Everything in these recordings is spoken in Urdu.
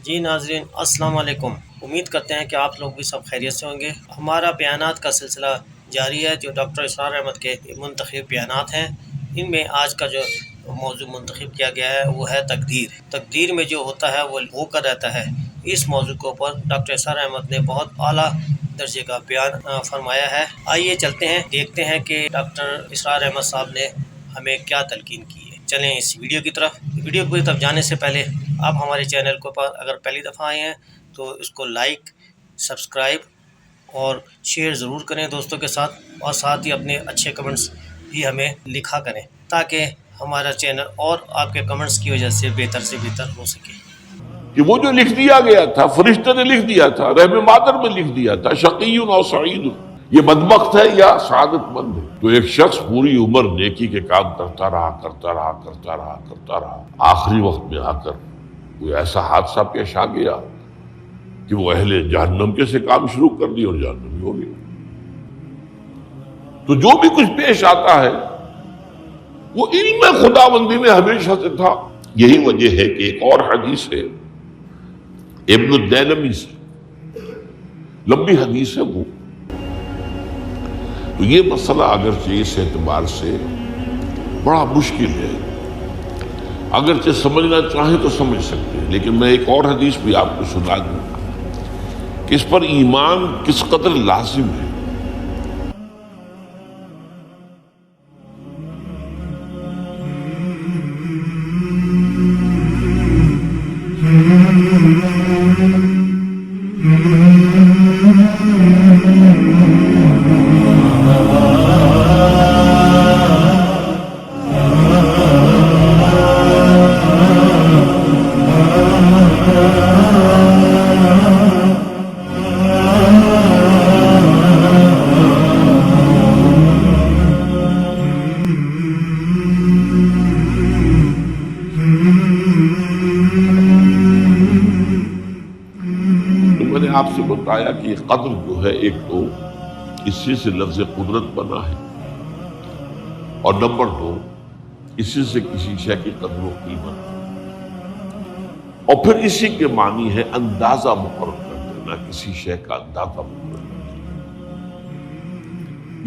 جی ناظرین السلام علیکم، امید کرتے ہیں کہ آپ لوگ بھی سب خیریت سے ہوں گے۔ ہمارا بیانات کا سلسلہ جاری ہے جو ڈاکٹر اسرار احمد کے منتخب بیانات ہیں۔ ان میں آج کا جو موضوع منتخب کیا گیا ہے وہ ہے تقدیر۔ تقدیر میں جو ہوتا ہے وہ ہو کر رہتا ہے، اس موضوع کے اوپر ڈاکٹر اسرار احمد نے بہت اعلیٰ درجے کا بیان فرمایا ہے۔ آئیے چلتے ہیں، دیکھتے ہیں کہ ڈاکٹر اسرار احمد صاحب نے ہمیں کیا تلقین کی ہے۔ چلیں اس ویڈیو کی طرف۔ ویڈیو کی طرف جانے سے پہلے آپ ہمارے چینل کو اگر پہلی دفعہ آئے ہیں تو اس کو لائک، سبسکرائب اور شیئر ضرور کریں دوستوں کے ساتھ، اور ساتھ ہی اپنے اچھے کمنٹس بھی ہمیں لکھا کریں تاکہ ہمارا چینل اور آپ کے کمنٹس کی وجہ سے بہتر ہو سکے۔ کہ وہ جو لکھ دیا گیا تھا، فرشتے نے لکھ دیا تھا، رحم مادر میں لکھ دیا تھا، شقی و سعید، یہ بدبخت ہے یا سعادت مند ہے۔ تو ایک شخص پوری عمر نیکی کے کام کرتا رہا، آخری وقت میں آ کر کوئی ایسا حادثہ پیش آ گیا کہ وہ اہل جہنم کے سے کام شروع کر دی اور جہنمی ہو گیا۔ تو جو بھی کچھ پیش آتا ہے وہ علم خداوندی میں ہمیشہ سے تھا۔ یہی وجہ ہے کہ ایک اور حدیث ہے ابن الدیلمی سے، لمبی حدیث ہے وہ، تو یہ مسئلہ اگرچہ اس اعتبار سے بڑا مشکل ہے، اگرچہ سمجھنا چاہیں تو سمجھ سکتے ہیں، لیکن میں ایک اور حدیث بھی آپ کو سنا دوں کہ اس پر ایمان کس قدر لازم ہے۔ میں نے آپ سے بتایا کہ یہ قدر جو ہے ایک تو اسی سے لفظ قدرت بنا ہے، اور نمبر دو اسی سے کسی شے کی قدر و قیمت، اور پھر اسی کے معنی ہے اندازہ مقرر کر دینا، کسی شے کا اندازہ مقرر کر دینا،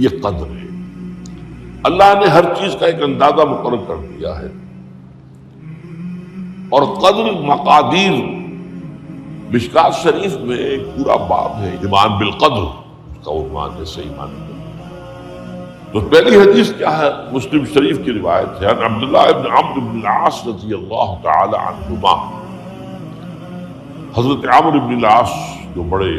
یہ قدر ہے۔ اللہ نے ہر چیز کا ایک اندازہ مقرر کر دیا ہے، اور قدر مقادیر مشکات شریف میں ایک پورا باب ہے، ایمان بالقدر اس کا عنوان ہے، صحیح معنی میں۔ تو پہلی حدیث کیا ہے؟ مسلم شریف کی روایت ہے، عبداللہ ابن عمرو بن العاص رضی اللہ تعالی عنہما، حضرت عمرو بن العاص جو بڑے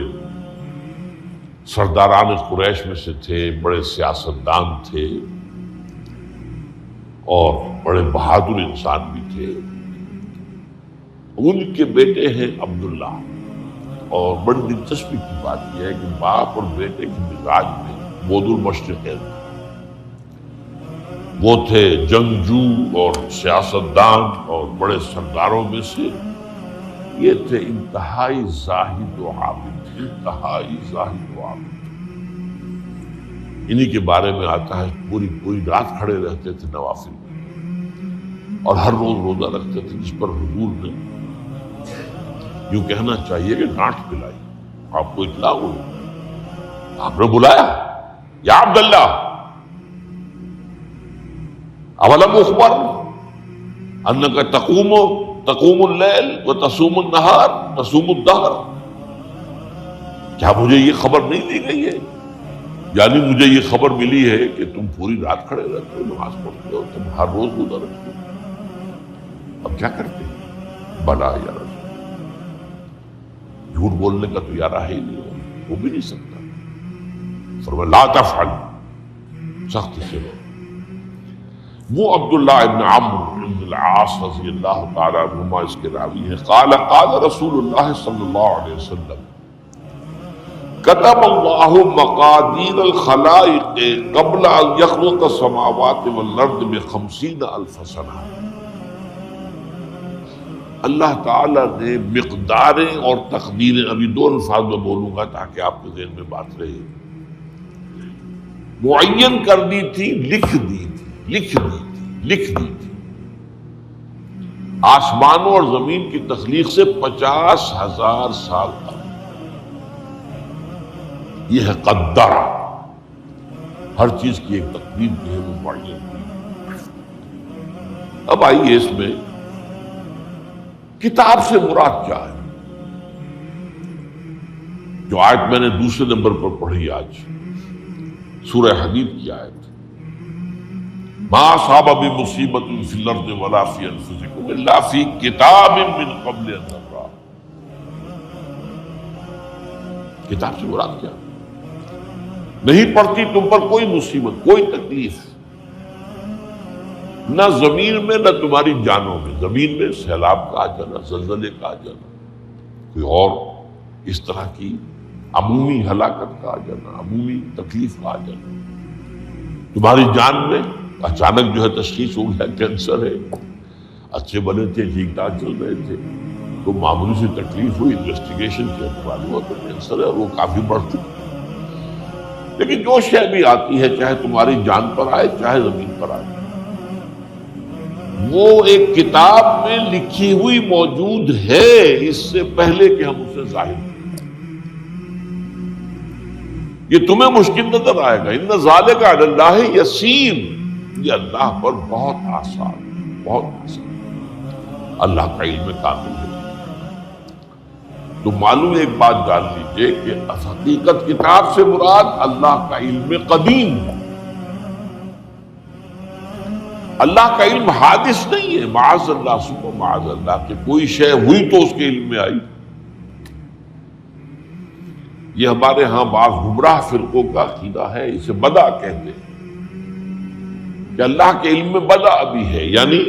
سرداران قریش میں سے تھے، بڑے سیاستدان تھے اور بڑے بہادر انسان بھی تھے، ان کے بیٹے ہیں عبداللہ، اور بڑی دلچسپی کی بات یہ ہے کہ باپ اور بیٹے کے مزاج میں بود المشرقین، وہ تھے جنگجو اور سیاستدان اور بڑے سرداروں میں سے، یہ تھے انتہائی زاہد و عابد، انتہائی زاہد و عابد۔ انہی کے بارے میں آتا ہے پوری رات کھڑے رہتے تھے نوافل میں، اور ہر روز روزہ رکھتے تھے، جس پر حضور نے یوں کہنا چاہیے کہ ڈانٹ پلائی۔ آپ کو اطلاع ہوئی، آپ نے بلایا، یا عبداللہ اولم اخبر انک تقوم اللیل وتصوم النہار تصوم الدہر، کیا مجھے یہ خبر نہیں دی گئی ہے؟ یعنی مجھے یہ خبر ملی ہے کہ تم پوری رات کھڑے رہتے ہو، نماز پڑھتے ہو، تم ہر روز روزہ رکھتے ہو، اب کیا کرتے ہیں؟ بلا یا رسول، جھوٹ بولنے کا تو یارہ ہی نہیں ہو بھی نہیں سکتا۔ فرمایا لا تفعل، سخت سے لو۔ وہ عبداللہ ابن عمرو بن العاص رضی اللہ تعالیٰ عنہما اس کے راوی ہیں، قال رسول اللہ صلی اللہ علیہ وسلم کتب اللہ مقادیر الخلائق قبل ان یخلق السماوات والارض ب50,000 سنہ۔ اللہ تعالیٰ نے مقداریں اور تقدیریں، ابھی دو الفاظ میں بولوں گا تاکہ آپ کے ذہن میں بات رہے، معین کر دی تھی، لکھ دی تھی، آسمانوں اور زمین کی تخلیق سے 50,000 سال تک. یہ ہے قدرہ. ہر چیز کی ایک تقدیر جو ہے وہ معین ہوئی. اب آئیے اس میں کتاب سے مراد کیا ہے؟ جو آیت میں نے دوسرے نمبر پر پڑھی آج، سورہ حدید کی آیت، ما اصاب بمصیبۃ فی الارض ولا فی انفسکم الا فی کتاب من قبل ان نبرأ. کتاب سے مراد کیا؟ نہیں پڑتی تم پر کوئی مصیبت، کوئی تکلیف، نہ زمین میں نہ تمہاری جانوں میں. زمین میں سیلاب کا آ جانا، زلزلے کا آ جانا، کوئی اور اس طرح کی عمومی ہلاکت کا آ جانا، عمومی تکلیف کا آ جانا. تمہاری جان میں اچانک جو ہے تشخیص ہو گیا کینسر ہے، اچھے بنے تھے، ٹھیک ٹھاک چل رہے تھے، تو معمولی سی تکلیف ہوئی، انویسٹیگیشن کیا تو معلوم ہوا تو کینسر ہے اور وہ کافی بڑھ چکا. لیکن جو شے بھی آتی ہے، چاہے تمہاری جان پر آئے چاہے زمین پر آئے، وہ ایک کتاب میں لکھی ہوئی موجود ہے اس سے پہلے کہ ہم اسے ظاہر کریں. یہ تمہیں مشکل نظر آئے گا، ان ذالک علی اللہ یسیر، یہ اللہ پر بہت آسان، بہت آسان. اللہ کا علم کامل ہے. تو معلوم ایک بات جان لیجئے کہ حقیقت کتاب سے مراد اللہ کا علم قدیم ہے. اللہ کا علم حادث نہیں ہے، معاذ اللہ ثم معاذ اللہ، کہ کوئی شے ہوئی تو اس کے علم میں آئی. یہ ہمارے ہاں بعض گمراہ فرقوں کا عقیدہ ہے، اسے بدع کہتے ہیں کہ اللہ کے علم میں بدع بھی ہے، یعنی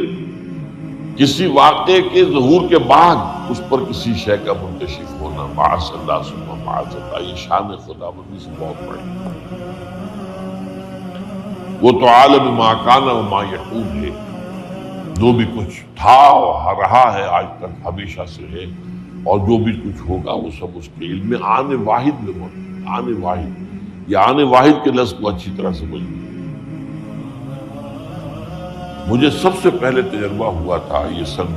کسی واقعے کے ظہور کے بعد اس پر کسی شے کا منکشف ہونا. معاذ اللہ ثم معاذ اللہ، یہ شان خداوندی سے بہت بڑی. وہ تو عالم ما کان و ما یکون ہے، جو بھی کچھ تھا اور رہا ہے آج تک ہمیشہ سے ہے، اور جو بھی کچھ ہوگا وہ سب اس کے علم میں آنے واحد میں موجود. آنے واحد، یہ آنے واحد کے لفظ کو اچھی طرح سمجھ لیں. مجھے سب سے پہلے تجربہ ہوا تھا، یہ سن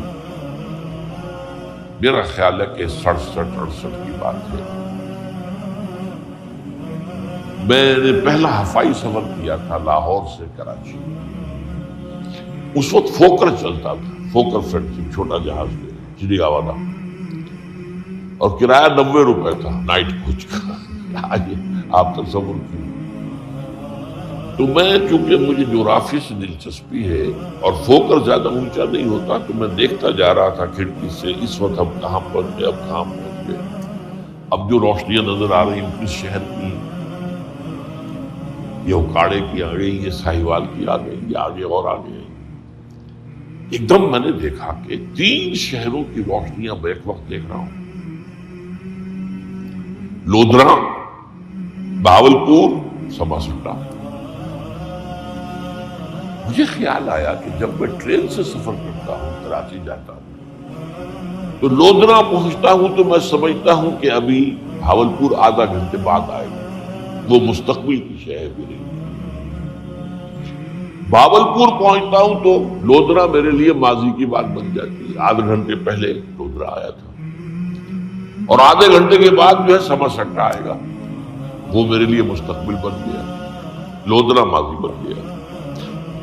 میرا خیال ہے کہ 67-68 کی بات ہے. میں نے پہلا ہفائی سفر کیا تھا لاہور سے کراچی. اس وقت فوکر چلتا تھا، فوکر فرینڈشپ، چھوٹا جہاز چڑیا والا، اور کرایہ 90 روپے تھا نائٹ کوچ کا. آئیے آپ تصور کیجیے. تو میں چونکہ مجھے جغرافی سے دلچسپی ہے اور فوکر زیادہ اونچا نہیں ہوتا، تو میں دیکھتا جا رہا تھا کھڑکی سے، اس وقت ہم کہاں پہنچ گئے، اب کہاں پہنچ گئے، اب جو روشنیاں نظر آ رہی ہیں کس شہر کی، یہ اکاڑے کی آ گئی، یہ ساہیوال کی آ گئی، یہ آگے اور آگے. ایک دم میں نے دیکھا کہ 3 شہروں کی روشنیاں میں ایک وقت دیکھ رہا ہوں. لودھرا، بہاولپور، سماسٹا. مجھے خیال آیا کہ جب میں ٹرین سے سفر کرتا ہوں، کراچی جاتا ہوں، تو لودھرا پہنچتا ہوں تو میں سمجھتا ہوں کہ ابھی بہاولپور آدھا گھنٹے بعد آئے گا. وہ مستقبل کی شہر میرے لیے. بہاولپور پہنچتا ہوں تو لودھرا میرے لیے ماضی کی بات بن جاتی ہے. آدھے گھنٹے پہلے لودھرا آیا تھا، اور آدھے گھنٹے کے بعد جو ہے سماسٹا آئے گا، وہ میرے لیے مستقبل بن گیا، لودھرا ماضی بن گیا.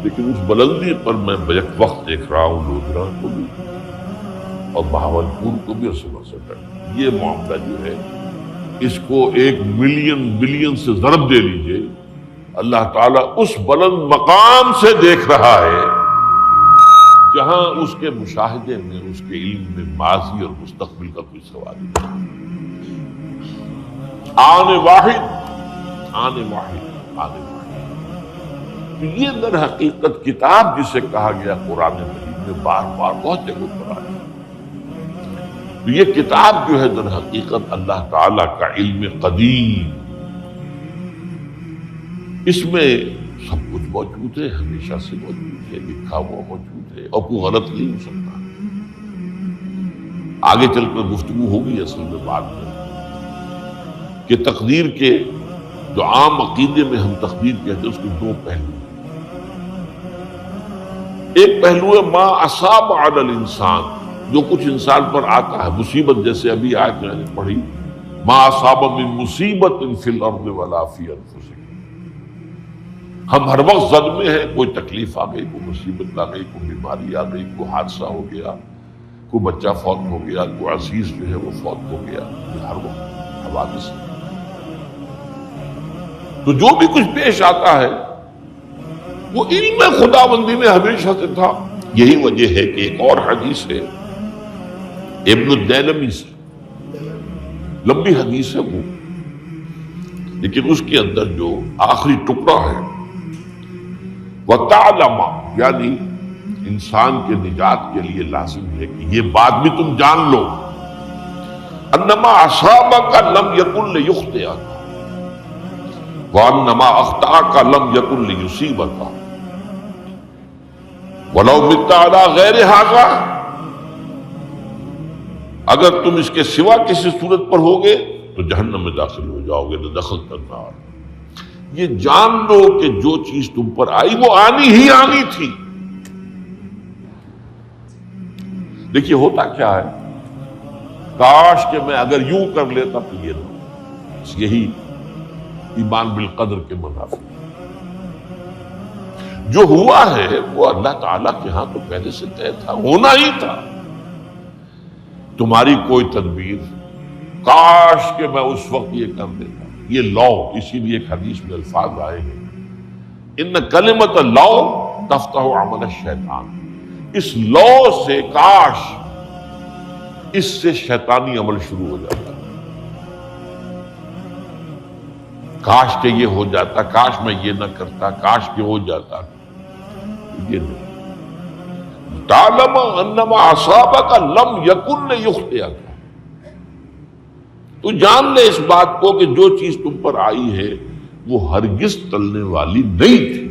لیکن اس بلندی پر میں بیک وقت دیکھ رہا ہوں لودھرا کو بھی اور بہاولپور کو بھی اور سماسٹا. یہ معاملہ جو ہے اس کو 1 ملین بلین سے ضرب دے لیجئے. اللہ تعالیٰ اس بلند مقام سے دیکھ رہا ہے جہاں اس کے مشاہدے میں، اس کے علم میں ماضی اور مستقبل کا کوئی سوال نہیں. آنے واحد، آنے واحد، آنے واحد. یہ در حقیقت کتاب جسے کہا گیا قرآن مجید میں بار بار بہت جگہ پر آیا. یہ کتاب جو ہے در حقیقت اللہ تعالیٰ کا علم قدیم، اس میں سب کچھ موجود ہے، ہمیشہ سے موجود ہے، لکھا ہوا موجود ہے، اور کوئی غلط نہیں ہو سکتا. آگے چل کر گفتگو ہوگی اصل میں بات میں کہ تقدیر کے جو عام عقیدے میں ہم تقدیر کہتے ہیں اس کے 2 پہلو. ایک پہلو ہے ما اصاب علی الانسان، جو کچھ انسان پر آتا ہے مصیبت، جیسے ابھی آیت میں نے پڑھی ما اصاب من مصیبت فی الارض ولا فی انفسکم، ہم ہر وقت زد میں ہیں، کوئی تکلیف آ گئی، کوئی مصیبت آ گئی، کوئی بیماری آ گئی، کوئی حادثہ ہو گیا، کوئی بچہ فوت ہو گیا، کوئی عزیز جو ہے وہ فوت ہو گیا، یہ ہر وقت حوادث ہے۔ تو جو بھی کچھ پیش آتا ہے وہ علم خداوندی میں ہمیشہ سے تھا۔ یہی وجہ ہے کہ ایک اور حدیث ہے ابن الدیلمی سے، لمبی حدیث ہے وہ، لیکن اس کے اندر جو آخری ٹکڑا ہے وَتَعْلَمَ، یعنی انسان کے نجات کے لیے لازم ہے کہ یہ بات بھی تم جان لو انما اصابک لم یکن لیخطئک وانما اخطأک لم یکن لیصیبک وَلَوْ مِتَّ عَلَىٰ غَيْرِ هَذَا، اگر تم اس کے سوا کسی صورت پر ہوگے تو جہنم میں داخل ہو جاؤ گے، لَدَخَلْتَ النَّارَ۔ یہ جان لو کہ جو چیز تم پر آئی وہ آنی ہی آنی تھی۔ دیکھیے ہوتا کیا ہے، کاش کہ میں اگر یوں کر لیتا تو یہ نہ، یہی ایمان بالقدر کے منافع۔ جو ہوا ہے وہ اللہ تعالیٰ کے ہاں تو پہلے سے طے تھا، ہونا ہی تھا۔ تمہاری کوئی تدبیر، کاش کہ میں اس وقت یہ کر دیتا، یہ لو، اسی لیے ایک حدیث میں الفاظ آئے ہیں ان کلمۃ اللو تفتح عمل الشیطان، اس لو سے کاش، اس سے شیطانی عمل شروع ہو جاتا، کاش کہ یہ ہو جاتا، کاش میں یہ نہ کرتا، کاش کہ ہو جاتا، یہ نہیں۔ تعلم انما اصابک لم یکن لیخطئک، تو جان لے اس بات کو کہ جو چیز تم پر آئی ہے وہ ہرگز ٹلنے والی نہیں تھی۔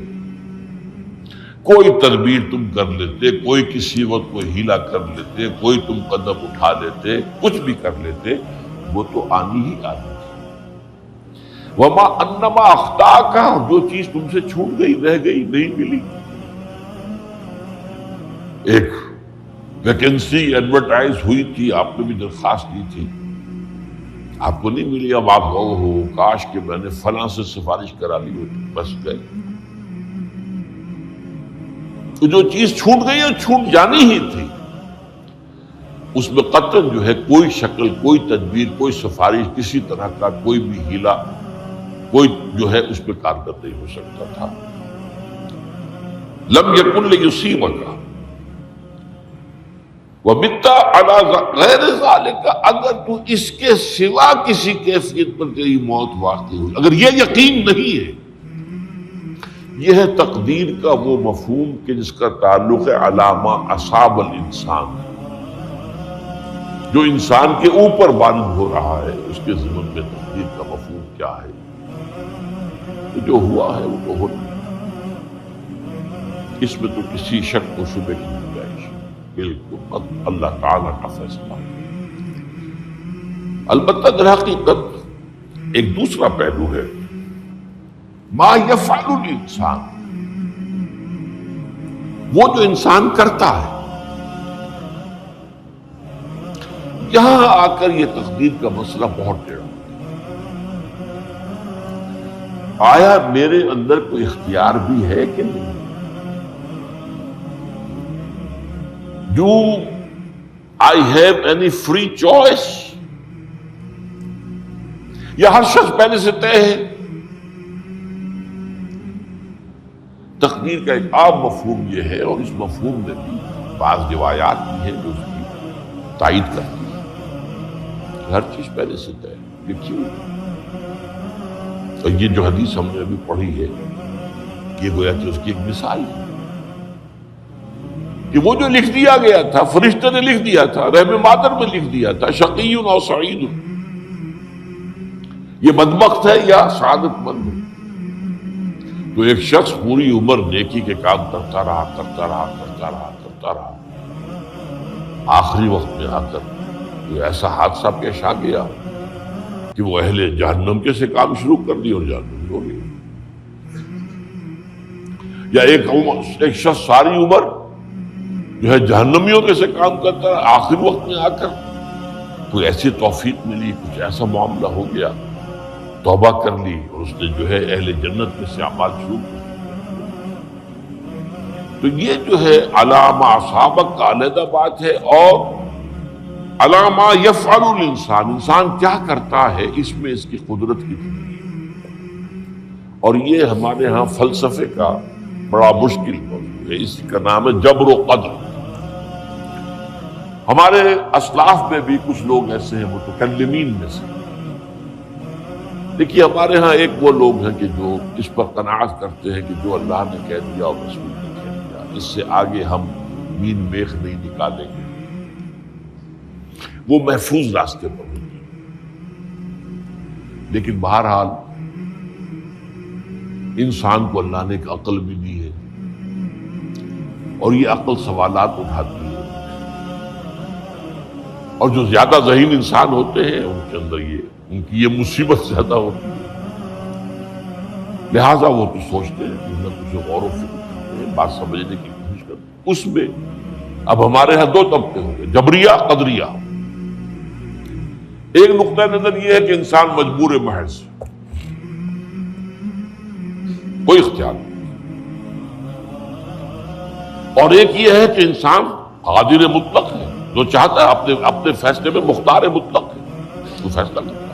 کوئی تدبیر تم کر لیتے، کوئی کسی وقت کوئی ہیلا کر لیتے، کوئی تم قدم اٹھا لیتے، کچھ بھی کر لیتے، وہ تو آنی ہی آنی تھی۔ وما انما اخطاک، جو چیز تم سے چھوٹ گئی، رہ گئی، نہیں ملی۔ ایک ویکنسی ایڈورٹائز ہوئی تھی، آپ نے بھی درخواست دی تھی، آپ کو نہیں ملی، اب آپ غور ہو کاش کہ میں نے فلاں سے سفارش کرا لی ہوتی، بس گئے۔ تو جو چیز چھوٹ گئی اور چھوٹ جانی ہی تھی، اس میں قطعاً جو ہے کوئی شکل، کوئی تدبیر، کوئی سفارش، کسی طرح کا کوئی بھی ہیلا، کوئی جو ہے اس پہ کارگر نہیں ہو سکتا تھا۔ لم یکن لیصیبک وَمِتَّ عَلَىٰ غَيْرِ ذَلِكَ، اگر تو اس کے سوا کسی کیفیت پر تیری موت واقع ہوئی، اگر یہ یقین نہیں ہے، یہ ہے تقدیر کا وہ مفہوم کہ جس کا تعلق ہے علامہ اصاب الانسان، جو انسان کے اوپر وارد ہو رہا ہے، اس کے ضمن میں تقدیر کا مفہوم کیا ہے، تو جو ہوا ہے وہ تو ہونا، اس میں تو کسی شک و شبہ کی گنجائش بالکل اللہ تعالیٰ کا فیصلہ۔ البتہ در حقیقت ایک دوسرا پہلو ہے، ما یفعل الانسان، وہ جو انسان کرتا ہے۔ یہاں آ کر یہ تقدیر کا مسئلہ بہت ٹیڑھا، آیا میرے اندر کوئی اختیار بھی ہے کہ نہیں؟ Do I have any free choice؟ یا ہر شخص پہلے سے طے ہے؟ تقدیر کا ایک عام مفہوم یہ ہے، اور اس مفہوم میں بھی بعض روایات بھی ہیں جو اس کی تائید کرتی ہیں کہ ہر چیز پہلے سے طے ہے۔ یہ کیوں؟ اور یہ جو حدیث ہم نے ابھی پڑھی ہے، یہ گویا کہ اس کی ایک مثال ہے کہ وہ جو لکھ دیا گیا تھا، فرشتے نے لکھ دیا تھا، رحم مادر میں لکھ دیا تھا، شقی اور سعید، یہ بدبخت ہے یا سعادت مند ہے۔ تو ایک شخص پوری عمر نیکی کے کام کرتا رہا، آخری وقت میں آ کر کوئی ایسا حادثہ پیش آ گیا کہ وہ اہل جہنم کے سے کام شروع کر دی اور جہنم ہو گئی۔ یا ایک شخص ساری عمر جو ہے جہنمیوں کے سے کام کرتا ہے، آخر وقت میں آ کر کوئی ایسی توفیق ملی، کچھ ایسا معاملہ ہو گیا، توبہ کر لی اور اس نے جو ہے اہل جنت میں سے اعمال شروع کر تو یہ جو ہے علامہ اصحابک کا علیحدہ بات ہے، اور علامہ یفعل الانسان، انسان کیا کرتا ہے اس میں اس کی قدرت کی اور یہ ہمارے ہاں فلسفے کا بڑا مشکل موضوع ہے، اس کا نام ہے جبر و قدر۔ ہمارے اسلاف میں بھی کچھ لوگ ایسے ہیں متکلمین میں سے، دیکھیے ہمارے ہاں ایک وہ لوگ ہیں کہ جو اس پر قناعت کرتے ہیں کہ جو اللہ نے کہہ دیا اور رسول نے کہہ دیا، اس سے آگے ہم مین میخ نہیں نکالیں گے، وہ محفوظ راستے پر ہوتے ہیں۔ لیکن بہرحال انسان کو اللہ نے ایک عقل بھی دی ہے، اور یہ عقل سوالات اٹھاتی ہے، اور جو زیادہ ذہین انسان ہوتے ہیں ان کے اندر ان کی یہ مصیبت زیادہ ہوتی ہے، لہٰذا وہ تو سوچتے ہیں کہ نہ کچھ غور و فکر کرتے ہیں، بات سمجھنے کی کوشش کرتے ہیں۔ اس میں اب ہمارے ہاں دو طبقے ہوں گے، جبریہ قدریہ۔ ایک نقطہ نظر یہ ہے کہ انسان مجبور محض، کوئی اختیار نہیں، اور ایک یہ ہے کہ انسان قادر مطلق ہے، جو چاہتا ہے اپنے فیصلے میں مختار مطلق ہے، وہ فیصلہ کرتا ہے،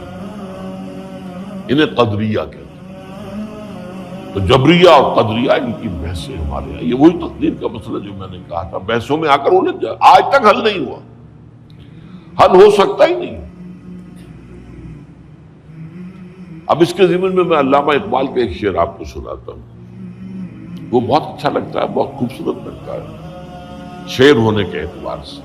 انہیں قدریہ کہتے ہیں۔ تو جبریہ اور قدریہ ان کی بحثیں ہمارے یہاں، یہ وہی تقدیر کا مسئلہ جو میں نے کہا تھا، بحثوں میں آ کر الجھ جائے، آج تک حل نہیں ہوا، حل ہو سکتا ہی نہیں۔ اب اس کے ضمن میں علامہ اقبال کا ایک شعر آپ کو سناتا ہوں، وہ بہت اچھا لگتا ہے، بہت خوبصورت لگتا ہے شعر ہونے کے اعتبار سے۔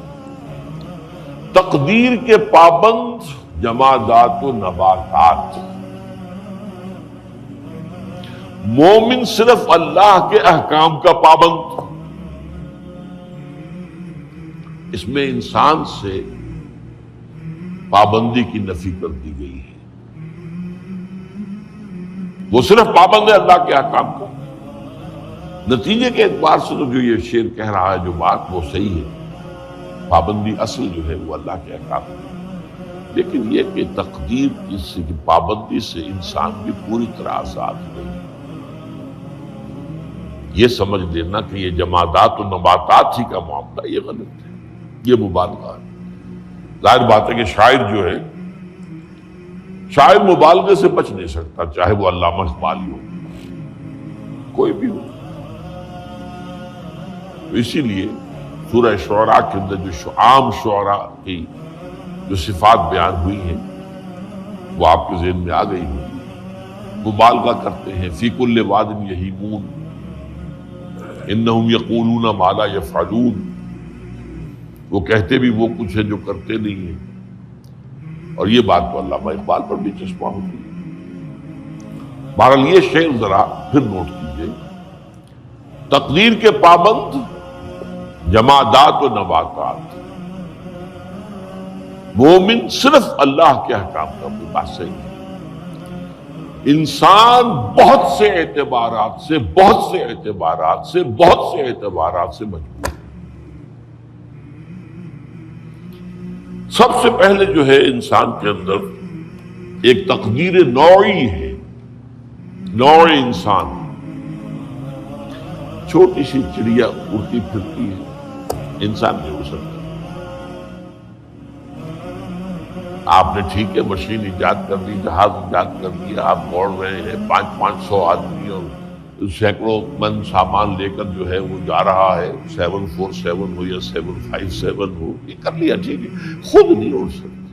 تقدیر کے پابند جمادات و نباتات، مومن صرف اللہ کے احکام کا پابند۔ اس میں انسان سے پابندی کی نفی کر دی گئی ہے، وہ صرف پابند ہے اللہ کے احکام کا۔ نتیجے کے اعتبار سے تو جو یہ شعر کہہ رہا ہے جو بات وہ صحیح ہے، پابندی اصل جو ہے وہ اللہ کے احکام ہے، لیکن یہ کہ تقدیر کی پابندی سے انسان کی پوری طرح آزاد نہیں، یہ سمجھ لینا کہ یہ جمادات و نباتات ہی کا معاملہ، یہ غلط ہے، یہ مبالغہ ہے۔ ظاہر بات ہے کہ شاعر جو ہے، شاعر مبالغے سے بچ نہیں سکتا، چاہے وہ علامہ اقبال ہی ہو، کوئی بھی ہو۔ اسی لیے سورہ شعراء کے اندر جو عام شعراء کی جو صفات بیان ہوئی ہیں وہ آپ کے ذہن میں آ گئی ہوگی۔ مبالغہ کرتے ہیں، فی کل واد یہیمون انہم یقولون ما لا یفعلون، وہ کہتے بھی وہ کچھ ہے جو کرتے نہیں ہیں، اور یہ بات تو علامہ اقبال پر بھی چشمہ ہوتی ہے۔ بہرحال یہ شعر ذرا پھر نوٹ کیجئے، تقدیر کے پابند جمادات و نباتات، مومن صرف اللہ کے احکام کا، بات صحیح ہے۔ انسان بہت سے اعتبارات سے مجبور ہے۔ سب سے پہلے جو ہے انسان کے اندر ایک تقدیر نوعی ہے، نوع انسان، چھوٹی سی چڑیا اڑتی پھرتی ہے، انسان نہیں اڑ سکتا۔ آپ نے ٹھیک ہے مشین ایجاد کر دی، جہاز ایجاد کر دیا، آپ دوڑ رہے ہیں، 500 آدمی اور سینکڑوں من سامان لے کر جو ہے وہ جا رہا ہے، 747 ہو یا 757 ہو، یہ کر لیا ٹھیک ہے، خود نہیں اڑ سکتے۔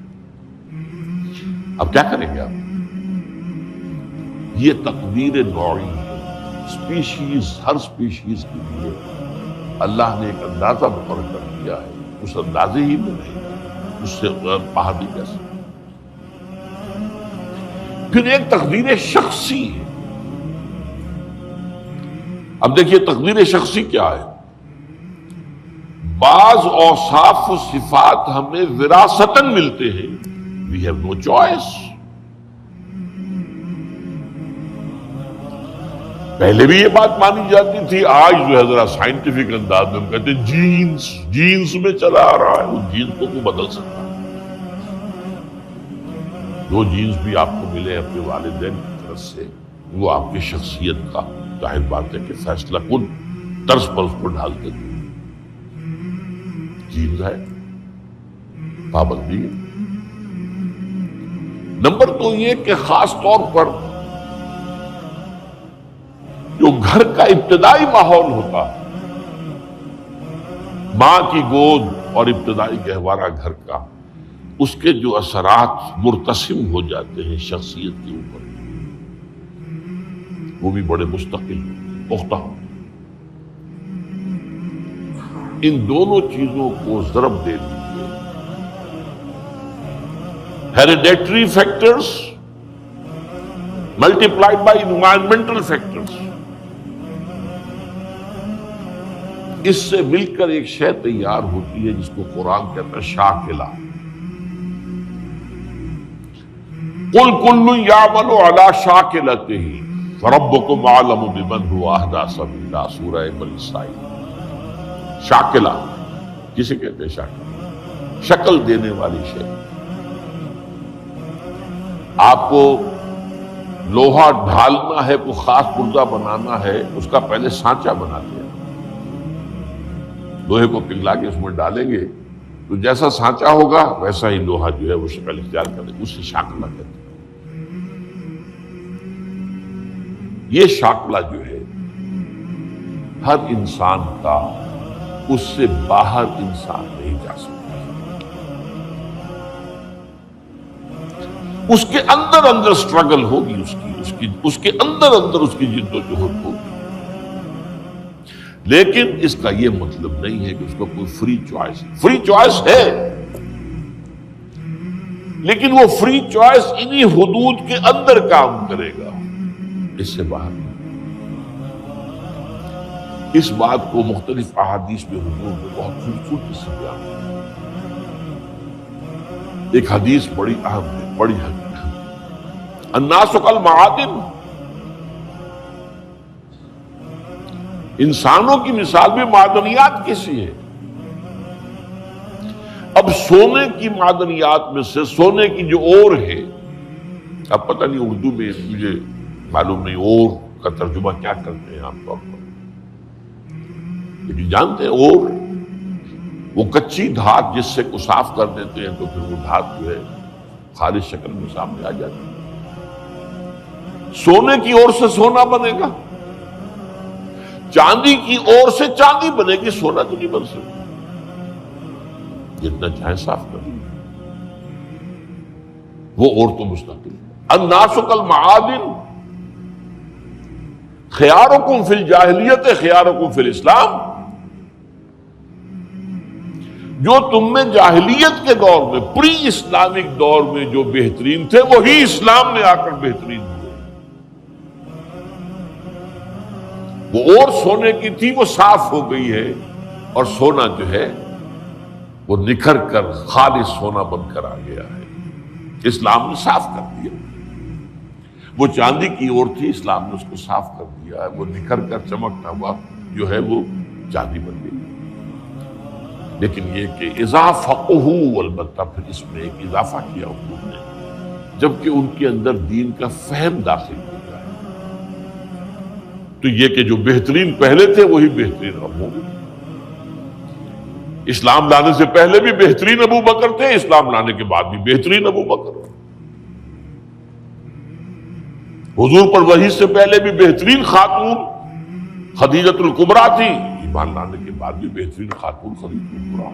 اب کیا کریں گے آپ؟ یہ تقدیر نوعی ہے، سپیشیز، ہر سپیشیز کے لیے اللہ نے ایک اندازہ مقرر کر دیا ہے، اس اندازے ہی میں نہیں، اس سے باہر نہیں جا سکتے۔ پھر ایک تقدیر شخصی ہے۔ اب دیکھیے تقدیر شخصی کیا ہے؟ بعض اوصاف و صفات ہمیں وراثتاً ملتے ہیں، we have no choice۔ پہلے بھی یہ بات مانی جاتی تھی، آج جو ہے ذرا سائنٹیفک انداز میں ہم کہتے ہیں جینز میں چلا آ رہا ہے. وہ جینز کو کوئی بدل سکتا ہے؟ جو جینز بھی آپ کو ملے اپنے والدین کی طرف سے، وہ آپ کی شخصیت کا ظاہر بات ہے کہ فیصلہ کن طرز پر اس کو ڈھال دیتے ہیں. جینز ہے، پابندی ہے. نمبر دو یہ کہ خاص طور پر جو گھر کا ابتدائی ماحول ہوتا ہے، ماں کی گود اور ابتدائی گہوارہ گھر کا، اس کے جو اثرات مرتسم ہو جاتے ہیں شخصیت کے اوپر، وہ بھی بڑے مستقل پختہ. ان دونوں چیزوں کو ضرب دے دیجیے، hereditary factors multiplied by environmental factors, اس سے مل کر ایک شے تیار ہوتی ہے جس کو قرآن کہتا ہے شاکلہ. قل کل یعمل علی شاکلتہ فربکم اعلم بمن هو اہدی سبیلا، سورہ بنی اسرائیل. شاکلہ کسے کہتے ہیں؟ شاکلہ شکل دینے والی شے. آپ کو لوہا ڈھالنا ہے، کوئی خاص پرزہ بنانا ہے، اس کا پہلے سانچہ بناتے ہیں. لوہے کو پگھلا کے اس میں ڈالیں گے تو جیسا سانچہ ہوگا ویسا ہی لوہا جو ہے وہ شکل اختیار کرے گا. اسے شاکلہ کہتے ہیں. یہ شاکلہ جو ہے ہر انسان کا اس سے باہر انسان نہیں جا سکتا. اس کے اندر سٹرگل ہوگی، اس کے اندر اس کی جد و جہد ہوگی. لیکن اس کا یہ مطلب نہیں ہے کہ اس کو کوئی فری چوائس ہے، لیکن وہ فری چوائس انہی حدود کے اندر کام کرے گا، اس سے باہر نہیں. اس بات کو مختلف احادیث میں حضور نے بہت خوبصورتی سے بیان کیا. ایک حدیث بڑی اہم ہے، بڑی اہم. الناس کالمعادن، انسانوں کی مثال بھی معدنیات کیسی ہے. اب سونے کی معدنیات میں سے سونے کی جو اور ہے، اب پتہ نہیں اردو میں مجھے معلوم نہیں اور کا ترجمہ کیا کرتے ہیں عام طور پر، لیکن جانتے ہیں اور وہ کچی دھات جس سے کو صاف کر دیتے ہیں تو پھر وہ دھات جو ہے خالص شکل میں سامنے آ جاتی ہے. سونے کی اور سے سونا بنے گا، چاندی کی اور سے چاندی بنے گی، سونا تو نہیں بن سکتا. جتنا چاہے صاف کر لیں، وہ اور تو مستقل. الناس کالمعادن خیارکم فی الجاہلیت خیارکم فی الاسلام. جو تم میں جاہلیت کے دور میں، پری اسلامک دور میں جو بہترین تھے، وہی اسلام میں آ کر بہترین ہوئے. وہ اور سونے کی تھی وہ صاف ہو گئی ہے، اور سونا جو ہے وہ نکھر کر خالص سونا بن کر آ گیا ہے. اسلام نے صاف کر دیا. وہ چاندی کی اور تھی، اسلام نے اس کو صاف کر دیا ہے. وہ نکھر کر چمکتا ہوا جو ہے وہ چاندی بن گئی. لیکن یہ کہ اضافہ، البتہ پھر اس میں ایک اضافہ کیا حضور نے، جبکہ ان کے اندر دین کا فہم داخل ہو جائے تو یہ کہ جو بہترین پہلے تھے وہی بہترین اب ہوں گے. اسلام لانے سے پہلے بھی بہترین ابو بکر تھے، اسلام لانے کے بعد بھی بہترین ابو بکر. حضور پر وحی سے پہلے بھی بہترین خاتون خدیجۃ الکبریٰ تھی، ایمان لانے کے بعد بھی بہترین خاتون خدیجۃ الکبریٰ.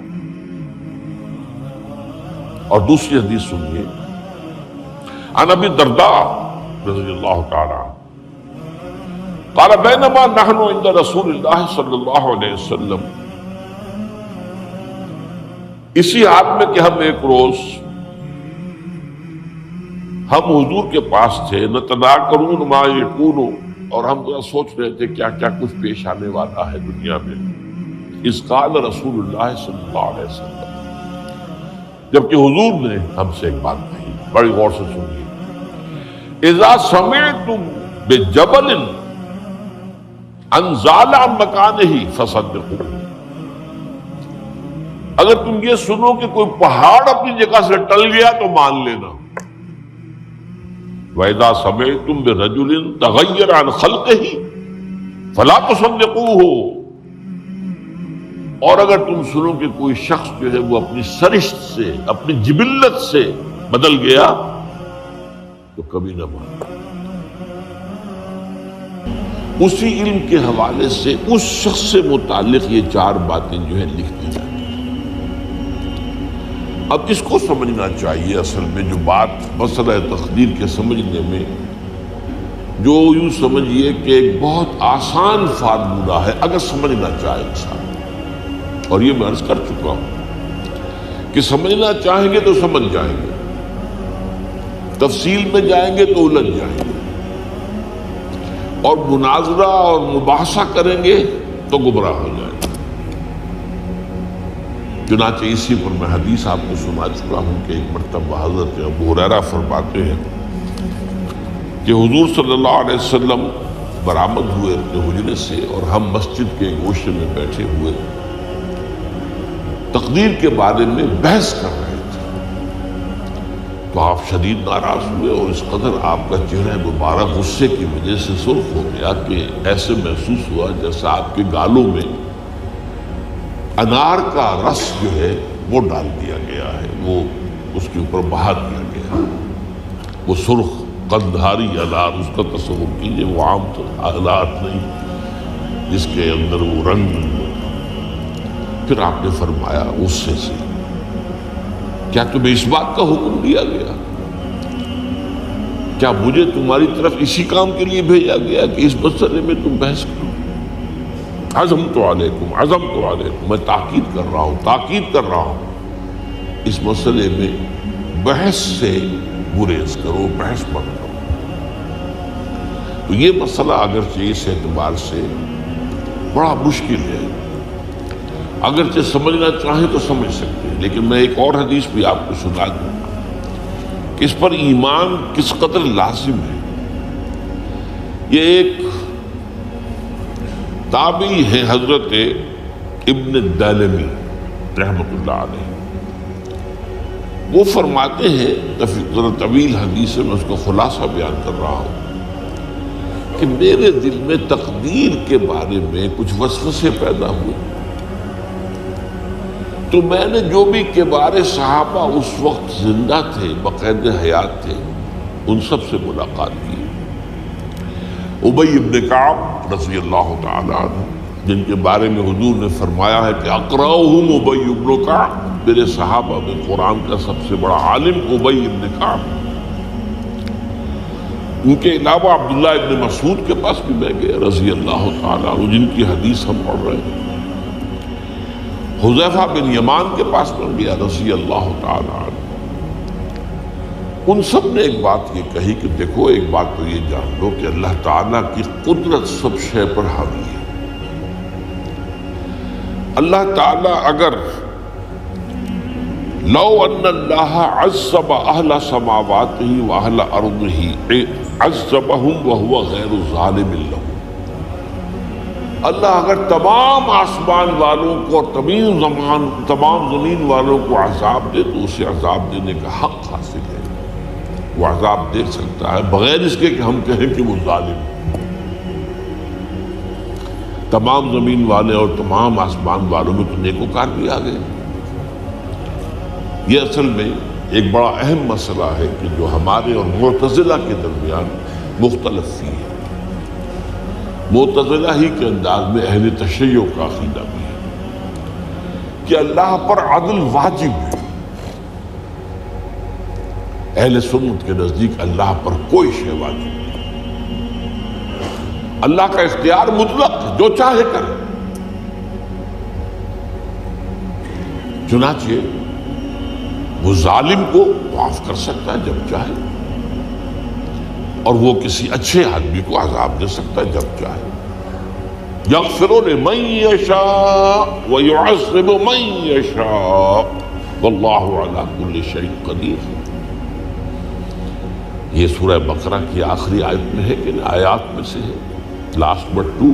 اور دوسری حدیث سنیے، عن ابی الدرداء رضی اللہ تعالی عنہ قال بینما نحن عند رسول اللہ صلی اللہ علیہ وسلم، اسی حال میں کہ ہم ایک روز ہم حضور کے پاس تھے، نتذاکرون ما یکون، اور ہم ذرا سوچ رہے تھے کیا کیا کچھ پیش آنے والا ہے دنیا میں. اذ قال رسول اللہ صلی اللہ علیہ وسلم، جبکہ حضور نے ہم سے ایک بات کہی، بڑی غور سے سنیے. اذا سمعتم بجبل ان زال عن مکانہ فصدقوہ، اگر تم یہ سنو کہ کوئی پہاڑ اپنی جگہ سے ٹل گیا تو مان لینا۔ وَإِذَا سَمِعْتُم بِرَجُلٍ تَغَيَّرَ عَنْ خَلْقِهِ فَلَا تُصَدِّقُوهُ، اور اگر تم سنو کہ کوئی شخص جو ہے وہ اپنی سرشت سے، اپنی جبلت سے بدل گیا تو کبھی نہ مانو۔ اسی علم کے حوالے سے اس شخص سے متعلق یہ 4 باتیں جو ہے لکھ دی جاتی ہیں۔ اب اس کو سمجھنا چاہیے، اصل میں جو بات مسئلہ تقدیر کے سمجھنے میں، جو یوں سمجھیے کہ ایک بہت آسان فارمولہ ہے اگر سمجھنا چاہے انسان، اور یہ میں عرض کر چکا ہوں کہ سمجھنا چاہیں گے تو سمجھ جائیں گے، تفصیل میں جائیں گے تو الجھ جائیں گے، اور مناظرہ اور مباحثہ کریں گے تو گمراہ ہو جائیں گے۔ چنانچہ اسی پر میں حدیث آپ کو سنا چکا ہوں کہ ایک مرتبہ حضرت ابو ہریرہ فرماتے ہیں کہ حضور صلی اللہ علیہ وسلم برآمد ہوئے اپنے حجرے سے، اور ہم مسجد کے گوشے میں بیٹھے ہوئے تقدیر کے بارے میں بحث کر رہے تھے، تو آپ شدید ناراض ہوئے، اور اس قدر آپ کا چہرہ مبارک غصے کی وجہ سے سرخ ہو گیا کہ ایسے محسوس ہوا جیسا آپ کے گالوں میں انار کا رس جو ہے وہ ڈال دیا گیا ہے، وہ اس کے اوپر بہا دیا گیا ہے۔ وہ سرخ قندھاری انار، اس کا تصور کیجئے، وہ عام انار نہیں جس کے اندر وہ رنگ۔ پھر آپ نے فرمایا غصے سے، کیا تمہیں اس بات کا حکم دیا گیا؟ کیا مجھے تمہاری طرف اسی کام کے لیے بھیجا گیا کہ اس مسئلے میں تم بحث کرو؟ عزمت علیکم، میں تاکید کر رہا ہوں اس مسئلے میں بحث سے گریز کرو، بحث مت کرو۔ تو یہ مسئلہ اگرچہ اس اعتبار سے بڑا مشکل ہے، اگرچہ سمجھنا چاہیں تو سمجھ سکتے ہیں، لیکن میں ایک اور حدیث بھی آپ کو سنا دوں کہ اس پر ایمان کس قدر لازم ہے۔ یہ ایک تابعی ہے حضرت ابن الدالمی رحمۃ اللہ علیہ، وہ فرماتے ہیں، ذرا طویل حدیث ہے، میں اس کا خلاصہ بیان کر رہا ہوں، کہ میرے دل میں تقدیر کے بارے میں کچھ وسوسے پیدا ہوئے، تو میں نے جو بھی کبار صحابہ اس وقت زندہ تھے، بقید حیات تھے، ان سب سے ملاقات کی۔ ابی ابن کعب رضی اللہ تعالیٰ عنہ، جن کے بارے میں حضور نے فرمایا ہے کہ اقرأہم ابی ابن کعب، میرے صحابہ میں قرآن کا سب سے بڑا عالم ابی ابن کعب۔ ان کے علاوہ عبداللہ ابن مسعود کے پاس بھی میں گیا رضی اللہ تعالیٰ عنہ، جن کی حدیث ہم پڑھ رہے ہیں۔ حذیفہ بن یمان کے پاس میں گیا رضی اللہ تعالیٰ عنہ۔ ان سب نے ایک بات یہ کہی کہ دیکھو، ایک بات تو یہ جان لو کہ اللہ تعالیٰ کی قدرت سب شے پر حاوی ہے۔ اللہ تعالیٰ اگر لو ان اللہ عذب اہل سماواتہ و اہل ارضہ عذبہم وہو غیر ظالم لہم، اللہ اگر تمام آسمان والوں کو اور تمام زمین والوں کو عذاب دے تو اسے عذاب دینے کا حق حاصل ہے، وہ عذاب دے سکتا ہے بغیر اس کے کہ ہم کہیں کہ وہ ظالم ہے۔ تمام زمین والے اور تمام آسمان والوں میں تو نیکوکار بھی آ گئے۔ یہ اصل میں ایک بڑا اہم مسئلہ ہے کہ جو ہمارے اور معتزلہ کے درمیان مختلف فی ہے۔ معتزلہ ہی کے انداز میں اہل تشیع کا عقیدہ بھی ہے کہ اللہ پر عدل واجب ہے، اہل سنت کے نزدیک اللہ پر کوئی شے واجب نہیں، اللہ کا اختیار مطلق ہے، جو چاہے کرے۔ چنانچہ وہ ظالم کو معاف کر سکتا ہے جب چاہے، اور وہ کسی اچھے آدمی کو عذاب دے سکتا ہے جب چاہے۔ یغفر لمن یشاء ویعذب من یشاء واللہ علی کل شیء قدیر۔ یہ سورہ بقرہ کی آخری آیت میں ہے کہ آیات میں سے ہے، لاسٹ بٹ 2۔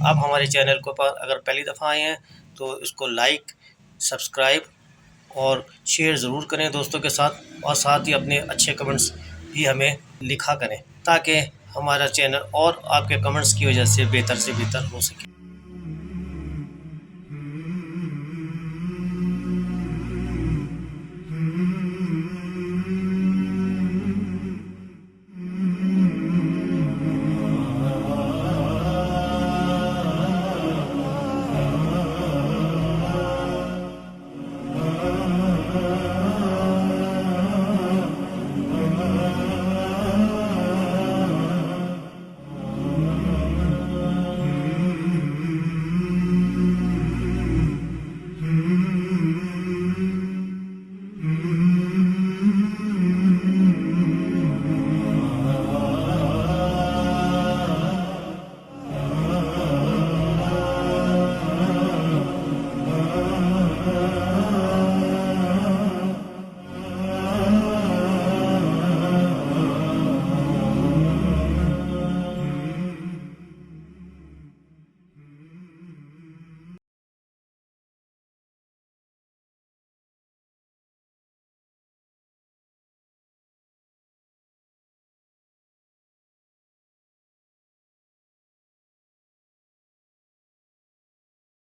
آپ ہمارے چینل کو پر اگر پہلی دفعہ آئے ہیں تو اس کو لائک، سبسکرائب اور شیئر ضرور کریں دوستوں کے ساتھ، اور ساتھ ہی اپنے اچھے کمنٹس بھی ہمیں لکھا کریں تاکہ ہمارا چینل اور آپ کے کمنٹس کی وجہ سے بہتر ہو سکے۔